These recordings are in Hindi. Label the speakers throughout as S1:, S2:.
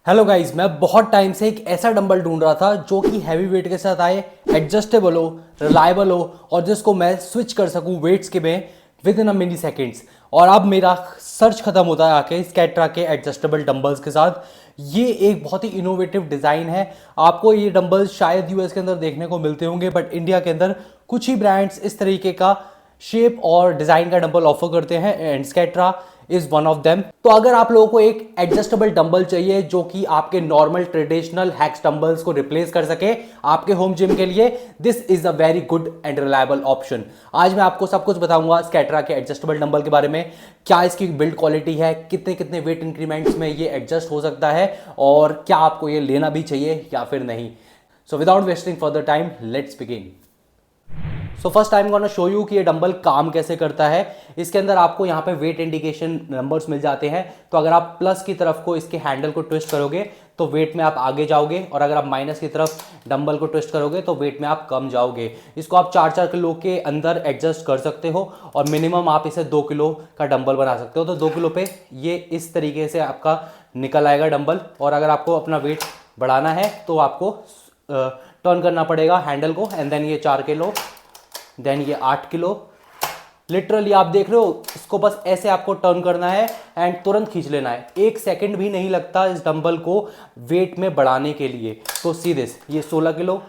S1: हेलो गाइस, मैं बहुत टाइम से एक ऐसा डंबल ढूंढ रहा था जो कि हैवी वेट के साथ आए, एडजस्टेबल हो, रिलायबल हो और जिसको मैं स्विच कर सकूं वेट्स के में with in a milli seconds. और अब मेरा सर्च खत्म होता है आके स्केट्रा के एडजस्टेबल डंबल्स के साथ। ये एक बहुत ही इनोवेटिव डिज़ाइन है। आपको ये डंबल्स शायद यूएस के अंदर देखने को मिलते होंगे, बट इंडिया के अंदर कुछ ही ब्रांड्स इस तरीके का शेप और डिज़ाइन का डंबल ऑफर करते हैं and Skatra is one of them. तो अगर आप लोगों को एक एडजस्टेबल डंबल चाहिए जो कि आपके नॉर्मल ट्रेडिशनल हैक्स डंबल्स को रिप्लेस कर सके आपके होम जिम के लिए, this is a very good and reliable option. आज मैं आपको सब कुछ बताऊंगा स्केट्रा के एडजस्टेबल डंबल के बारे में, क्या इसकी बिल्ड क्वालिटी है, कितने कितने वेट इंक्रीमेंट्स में ये एडजस्ट हो सकता है और क्या आपको ये लेना भी चाहिए या फिर नहीं। So without wasting further time, let's begin. So first time gonna show you कि ये डंबल काम कैसे करता है। इसके अंदर आपको यहाँ पे वेट इंडिकेशन नंबर्स मिल जाते हैं। तो अगर आप प्लस की तरफ को इसके हैंडल को ट्विस्ट करोगे तो वेट में आप आगे जाओगे, और अगर आप माइनस की तरफ डंबल को ट्विस्ट करोगे तो वेट में आप कम जाओगे। इसको आप 4-4 किलो के अंदर एडजस्ट कर सकते हो और मिनिमम आप इसे 2 किलो का डंबल बना सकते हो। तो 2 किलो पे ये इस तरीके से आपका निकल आएगा डंबल। और अगर आपको अपना वेट बढ़ाना है तो आपको टर्न करना पड़ेगा हैंडल को, एंड देन ये 4 किलो, देन ये 8 किलो। लिटरली आप देख रहे हो, इसको बस ऐसे आपको टर्न करना है एंड तुरंत खींच लेना है। 1 सेकंड भी नहीं लगता इस डंबल को वेट में बढ़ाने के लिए। तो सी दिस, ये 16 kilo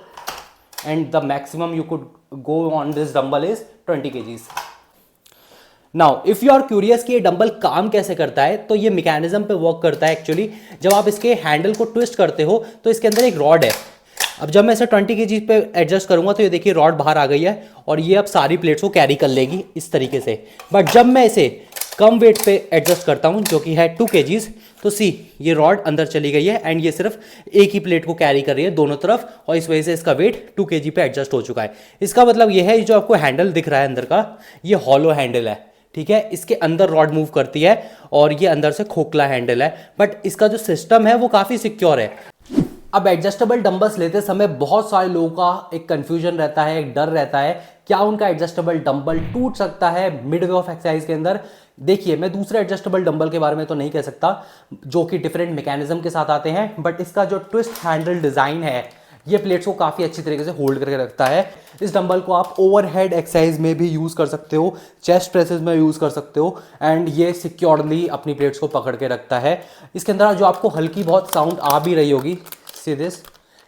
S1: and the maximum you could go on this dumbbell is 20 kgs। Now if you are curious कि ये डंबल काम कैसे करता है, तो ये मैकेनिज्म पे वर्क करता है एक्चुअली। जब आप इसके हैंडल को ट्विस्ट करते हो तो इसके अंदर एक रॉड है। अब जब मैं इसे 20 kg पे एडजस्ट करूंगा तो ये देखिए रॉड बाहर आ गई है और ये अब सारी प्लेट्स को कैरी कर लेगी इस तरीके से। बट जब मैं इसे कम वेट पे एडजस्ट करता हूं जो कि है 2 kgs, तो सी ये रॉड अंदर चली गई है एंड ये सिर्फ एक ही प्लेट को कैरी कर रही है दोनों तरफ, और इस वजह से इसका वेट 2 kg पे एडजस्ट हो चुका है। इसका मतलब ये है, जो आपको हैंडल दिख रहा है अंदर का, ये हॉलो हैंडल है, ठीक है। इसके अंदर रॉड मूव करती है और ये अंदर से खोखला हैंडल है, बट इसका जो सिस्टम है वो काफ़ी सिक्योर है। अब एडजस्टेबल डंबल्स लेते समय बहुत सारे लोगों का एक कंफ्यूजन रहता है, एक डर रहता है, क्या उनका एडजस्टेबल डंबल टूट सकता है मिड वे ऑफ एक्सरसाइज के अंदर। देखिए, मैं दूसरे एडजस्टेबल डंबल के बारे में तो नहीं कह सकता जो कि डिफरेंट मैकेनिज्म के साथ आते हैं, बट इसका जो ट्विस्ट हैंडल डिज़ाइन है ये प्लेट्स को काफ़ी अच्छी तरीके से होल्ड करके रखता है। इस डंबल को आप ओवरहेड एक्सरसाइज में भी यूज़ कर सकते हो, चेस्ट प्रेसेस में यूज़ कर सकते हो, एंड ये सिक्योरली अपनी प्लेट्स को पकड़ के रखता है। इसके अंदर जो आपको हल्की बहुत साउंड आ भी रही होगी, सी दिस,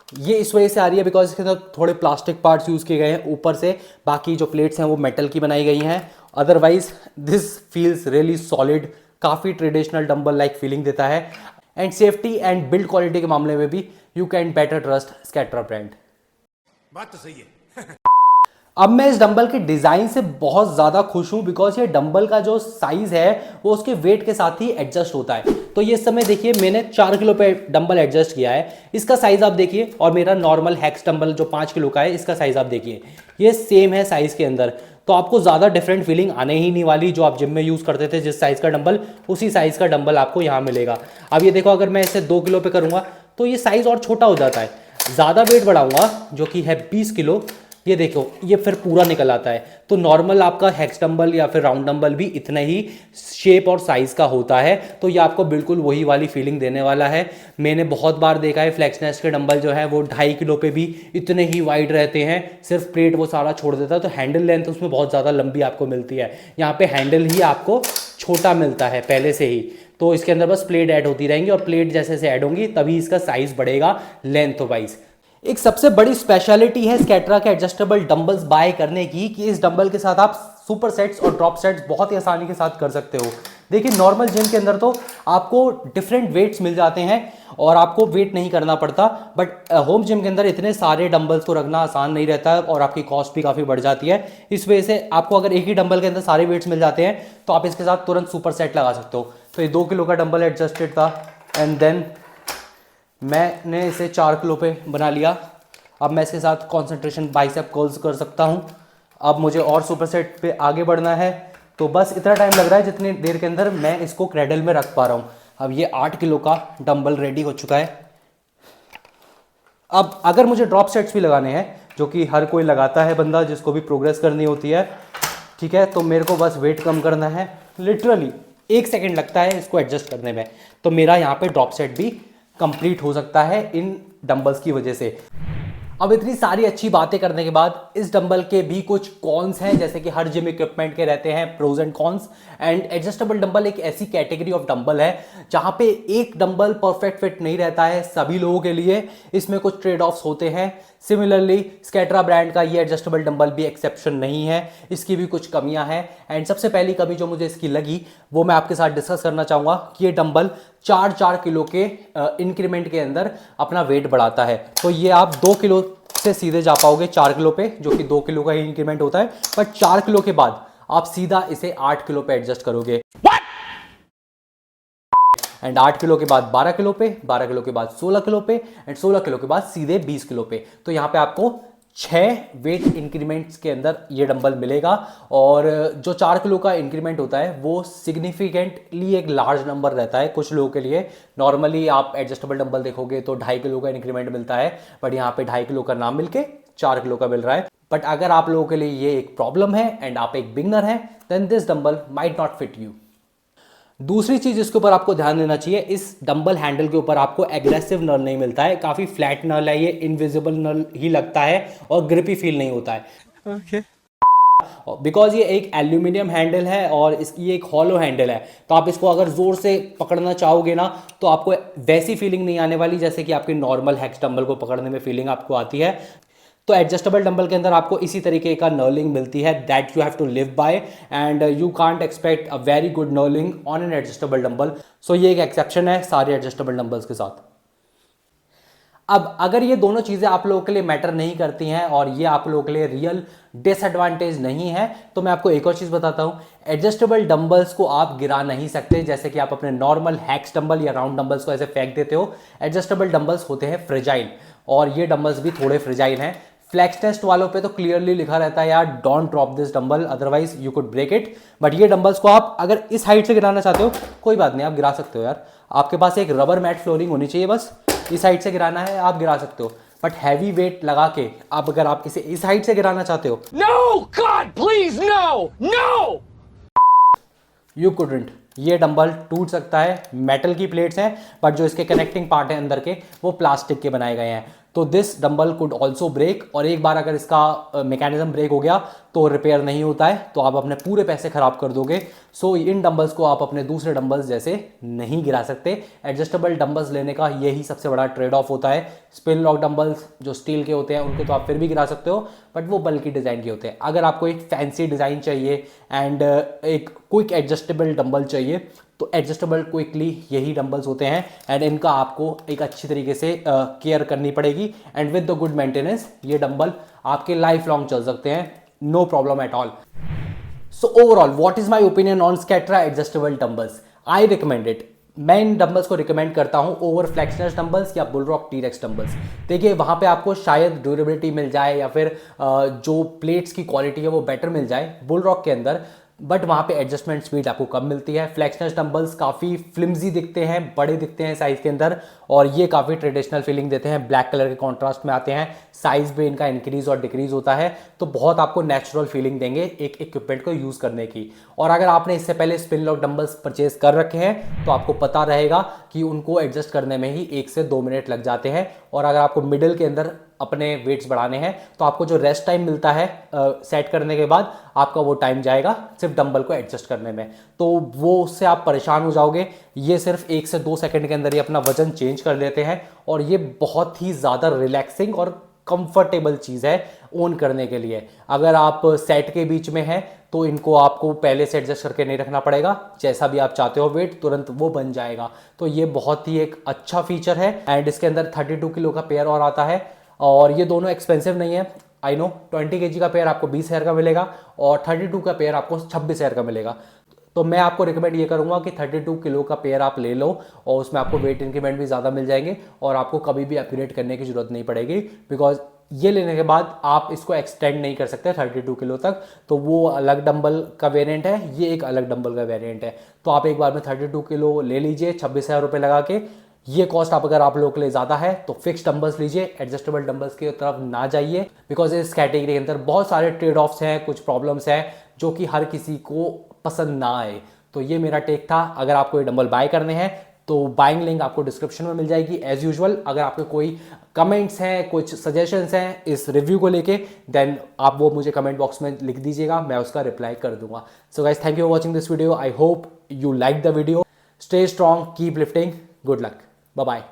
S1: ये इस वजह से आ रही है बिकॉज इसके अंदर थोड़े प्लास्टिक पार्ट्स यूज़ किए गए हैं ऊपर से, बाकी जो प्लेट्स हैं वो मेटल की बनाई गई हैं। Otherwise this feels really solid, काफ़ी ट्रेडिशनल डंबल लाइक फीलिंग देता है। And safety and build quality के मामले में भी you can better trust Skatra brand.
S2: बात तो सही है।
S1: अब मैं इस डंबल के डिज़ाइन से बहुत ज़्यादा खुश हूँ बिकॉज ये डंबल का जो साइज़ है वो उसके वेट के साथ ही एडजस्ट होता है। तो ये समय देखिए, मैंने 4 किलो पे डंबल एडजस्ट किया है, इसका साइज़ आप देखिए, और मेरा नॉर्मल हैक्स डंबल जो 5 किलो का है इसका साइज़ आप देखिए, ये सेम है साइज़ के अंदर। तो आपको ज़्यादा डिफरेंट फीलिंग आने ही नहीं वाली। जो आप जिम में यूज़ करते थे जिस साइज़ का डंबल, उसी साइज़ का डंबल आपको यहाँ मिलेगा। अब ये देखो, अगर मैं इसे 2 किलो पे करूँगा तो ये साइज़ और छोटा हो जाता है। ज़्यादा वेट बढ़ाऊँगा जो कि है 20 किलो, ये देखो ये फिर पूरा निकल आता है। तो नॉर्मल आपका हेक्स डंबल या फिर राउंड डंबल भी इतना ही शेप और साइज़ का होता है, तो ये आपको बिल्कुल वही वाली फीलिंग देने वाला है। मैंने बहुत बार देखा है फ्लेक्सनेस के डंबल जो है वो 2.5 किलो पे भी इतने ही वाइड रहते हैं, सिर्फ प्लेट वो सारा छोड़ देता है, तो हैंडल लेंथ उसमें बहुत ज़्यादा लंबी आपको मिलती है। यहाँ पे हैंडल ही आपको छोटा मिलता है पहले से ही, तो इसके अंदर बस प्लेट ऐड होती रहेंगी और प्लेट जैसे जैसे ऐड होंगी तभी इसका साइज़ बढ़ेगा लेंथ वाइज। एक सबसे बड़ी स्पेशलिटी है स्केट्रा के एडजस्टेबल डंबल्स बाय करने की कि इस डंबल के साथ आप सुपर सेट्स और ड्रॉप सेट्स बहुत ही आसानी के साथ कर सकते हो। देखिए, नॉर्मल जिम के अंदर तो आपको डिफरेंट वेट्स मिल जाते हैं और आपको वेट नहीं करना पड़ता, बट होम जिम के अंदर इतने सारे डंबल्स को रखना आसान नहीं रहता है और आपकी कॉस्ट भी काफ़ी बढ़ जाती है। इस वजह से आपको अगर एक ही डंबल के अंदर सारे वेट्स मिल जाते हैं तो आप इसके साथ तुरंत सुपर सेट लगा सकते हो। तो ये 2 किलो का डंबल एडजस्टेड था एंड देन मैंने इसे 4 किलो पे बना लिया। अब मैं इसके साथ कॉन्सेंट्रेशन बाइसेप कर्ल्स कर सकता हूँ। अब मुझे और सुपर सेट पे आगे बढ़ना है, तो बस इतना टाइम लग रहा है जितनी देर के अंदर मैं इसको क्रेडल में रख पा रहा हूँ। अब ये 8 किलो का डंबल रेडी हो चुका है। अब अगर मुझे ड्रॉप सेट्स भी लगाने हैं, जो कि हर कोई लगाता है बंदा जिसको भी प्रोग्रेस करनी होती है, ठीक है, तो मेरे को बस वेट कम करना है। लिटरली 1 सेकेंड लगता है इसको एडजस्ट करने में। तो मेरा यहाँ पे ड्रॉप सेट भी कंप्लीट हो सकता है इन डंबल्स की वजह से। अब इतनी सारी अच्छी बातें करने के बाद इस डंबल के भी कुछ कॉन्स हैं, जैसे कि हर जिम इक्विपमेंट के रहते हैं pros and cons. And adjustable dumbbell एक ऐसी कैटेगरी ऑफ डंबल है जहां पे एक डंबल परफेक्ट फिट नहीं रहता है सभी लोगों के लिए, इसमें कुछ ट्रेड ऑफ्स होते हैं। सिमिलरली स्केट्रा ब्रांड का ये एडजस्टेबल डंबल भी एक्सेप्शन नहीं है, इसकी भी कुछ कमियां हैं। एंड सबसे पहली कमी जो मुझे इसकी लगी वो मैं आपके साथ डिस्कस करना चाहूंगा कि ये डंबल 4-4 किलो के इंक्रीमेंट के अंदर अपना वेट बढ़ाता है। तो ये आप 2 किलो से सीधे जा पाओगे 4 किलो पे, जो कि 2 किलो का ही इंक्रीमेंट होता है, पर 4 किलो के बाद आप सीधा इसे 8 किलो पे एडजस्ट करोगे। एंड 8 किलो के बाद 12 किलो पे, 12 किलो के बाद 16 किलो पे, एंड 16 किलो के बाद सीधे 20 किलो पे। तो यहां पे आपको 6 वेट इंक्रीमेंट्स के अंदर ये डंबल मिलेगा। और जो 4 किलो का इंक्रीमेंट होता है वो सिग्निफिकेंटली एक लार्ज नंबर रहता है कुछ लोगों के लिए। नॉर्मली आप एडजस्टेबल डंबल देखोगे तो 2.5 किलो का इंक्रीमेंट मिलता है, बट यहाँ पे 2.5 किलो का नाम मिलके 4 किलो का मिल रहा है। बट अगर आप लोगों के लिए ये एक प्रॉब्लम है एंड आप एक बिगनर हैं, then this dumbbell might not fit you. दूसरी चीज इसके ऊपर आपको ध्यान देना चाहिए, इस डंबल हैंडल के ऊपर आपको एग्रेसिव नल नहीं मिलता है, काफी फ्लैट नल है, ये इनविजिबल नल ही लगता है और ग्रिपी फील नहीं होता है। बिकॉज ये एक एल्यूमिनियम हैंडल है और इसकी एक हॉलो हैंडल है, तो आप इसको अगर जोर से पकड़ना चाहोगे ना तो आपको वैसी फीलिंग नहीं आने वाली जैसे कि आपके नॉर्मल हेक्स डंबल को पकड़ने में फीलिंग आपको आती है। तो एडजस्टेबल डंबल के अंदर आपको इसी तरीके का नर्लिंग मिलती है that you have to live by, and you can't expect a very good knurling on an adjustable dumbbell. So ये एक एक्सेप्शन है सारे एडजस्टेबल डंबल्स के साथ। अब अगर ये दोनों चीजें आप लोगों के लिए मैटर नहीं करती हैं और ये आप लोगों के लिए रियल डिसएडवांटेज नहीं है, तो मैं आपको एक और चीज बताता हूं, एडजस्टेबल डंबल्स को आप गिरा नहीं सकते जैसे कि आप अपने नॉर्मल हैक्स डंबल या राउंड डंबल्स को ऐसे फेंक देते हो। एडजस्टेबल डंबल्स होते हैं फ्रेजाइल, और ये डंबल्स भी थोड़े फ्रेजाइल हैं। फ्लेक्स टेस्ट वालों पे तो क्लियरली लिखा रहता है यार don't drop this dumbbell otherwise you could break it, but ये डंबल्स को आप अगर इस हाइट से गिराना चाहते हो कोई बात नहीं, आप गिरा सकते हो यार। आपके पास एक रबर मैट फ्लोरिंग होनी चाहिए, बस इस हाइट से गिराना है आप गिरा सकते हो। बट हैवी वेट लगा के आप अगर आप इसे इस हाइट से गिराना चाहते हो,
S3: No! God, please, no! No!
S1: You couldn't. ये डंबल टूट सकता है, मेटल की प्लेट्स हैं बट जो इसके कनेक्टिंग पार्ट है अंदर के वो प्लास्टिक के बनाए गए हैं, तो this dumbbell could also break. और एक बार अगर इसका मैकेनिज्म ब्रेक हो गया तो रिपेयर नहीं होता है, तो आप अपने पूरे पैसे खराब कर दोगे। सो इन डंबल्स को आप अपने दूसरे डंबल्स जैसे नहीं गिरा सकते। एडजस्टेबल डंबल्स लेने का यही सबसे बड़ा ट्रेड ऑफ होता है। स्पिन लॉक डंबल्स जो स्टील के होते हैं उनको तो आप फिर भी गिरा सकते हो, बट वो बल्कि डिज़ाइन के होते हैं। अगर आपको एक फैंसी डिज़ाइन चाहिए एंड एक क्विक एडजस्टेबल डंबल चाहिए तो एडजस्टेबल क्विकली यही डंबल्स होते हैं, एंड इनका आपको एक अच्छी तरीके से केयर करनी पड़ेगी। And with the good maintenance ये डंबल आपके लाइफ लॉन्ग चल सकते हैं, no problem at all. So overall what is my opinion on Skatra adjustable dumbbells? I recommend it. मैं इन डंबल्स को रिकमेंड करता हूं ओवर फ्लेक्सनेस डंबल्स या बुलरॉक टी-रेक्स डंबल्स। देखिए वहां पे आपको शायद ड्यूरेबिलिटी मिल जाए या फिर जो प्लेट्स की क्वालिटी है वो बेटर मिल जाए बुलरॉक के अंदर, बट वहाँ पे एडजस्टमेंट स्पीड आपको कम मिलती है। फ्लेक्सनेस डंबल्स काफ़ी फ्लिम्जी दिखते हैं, बड़े दिखते हैं साइज़ के अंदर, और ये काफ़ी ट्रेडिशनल फीलिंग देते हैं, ब्लैक कलर के कॉन्ट्रास्ट में आते हैं, साइज़ भी इनका इंक्रीज और डिक्रीज होता है, तो बहुत आपको नेचुरल फीलिंग देंगे एक इक्विपमेंट को यूज़ करने की। और अगर आपने इससे पहले स्पिन लॉक डंबल्स परचेज कर रखे हैं तो आपको पता रहेगा कि उनको एडजस्ट करने में ही 1 से 2 मिनट लग जाते हैं। और अगर आपको मिडिल के अंदर अपने वेट्स बढ़ाने हैं तो आपको जो रेस्ट टाइम मिलता है सेट करने के बाद, आपका वो टाइम जाएगा सिर्फ डंबल को एडजस्ट करने में, तो वो उससे आप परेशान हो जाओगे। ये सिर्फ 1 से 2 सेकंड के अंदर ही अपना वजन चेंज कर लेते हैं, और ये बहुत ही ज़्यादा रिलैक्सिंग और कंफर्टेबल चीज़ है ओन करने के लिए। अगर आप सेट के बीच में हैं तो इनको आपको पहले से एडजस्ट करके नहीं रखना पड़ेगा, जैसा भी आप चाहते हो वेट तुरंत वो बन जाएगा। तो ये बहुत ही एक अच्छा फीचर है। एंड इसके अंदर 32 किलो का पेयर और आता है, और ये दोनों एक्सपेंसिव नहीं है, आई नो। 20 kg का पेयर आपको 20,000 का मिलेगा और 32 का पेयर आपको 26,000 का मिलेगा। तो मैं आपको रिकमेंड ये करूंगा कि 32 किलो का पेयर आप ले लो, और उसमें आपको वेट इंक्रीमेंट भी ज़्यादा मिल जाएंगे और आपको कभी भी अपग्रेड करने की जरूरत नहीं पड़ेगी, बिकॉज ये लेने के बाद आप इसको एक्सटेंड नहीं कर सकते 32 किलो तक। तो वो अलग डंबल का वेरिएंट है, ये एक अलग डंबल का वेरिएंट है। तो आप एक बार में 32 किलो ले लीजिए 26,000 रुपये लगा के। ये कॉस्ट अगर आप लोगों के लिए ज़्यादा है तो फिक्स डंबल्स लीजिए, एडजस्टेबल डंबल्स की तरफ ना जाइए, बिकॉज इस कैटेगरी के अंदर बहुत सारे ट्रेड ऑफ्स हैं, कुछ प्रॉब्लम्स हैं जो कि हर किसी को पसंद ना आए। तो ये मेरा टेक था। अगर आपको ये डंबल बाय करने हैं तो बाइंग लिंक आपको डिस्क्रिप्शन में मिल जाएगी एज यूजुअल। अगर आपके कोई कमेंट्स हैं, कुछ सजेशंस हैं इस रिव्यू को लेके, देन आप वो मुझे कमेंट बॉक्स में लिख दीजिएगा, मैं उसका रिप्लाई कर दूंगा। So guys, thank you for watching this video. I hope you like the video. Stay strong, keep lifting, good luck, bye bye.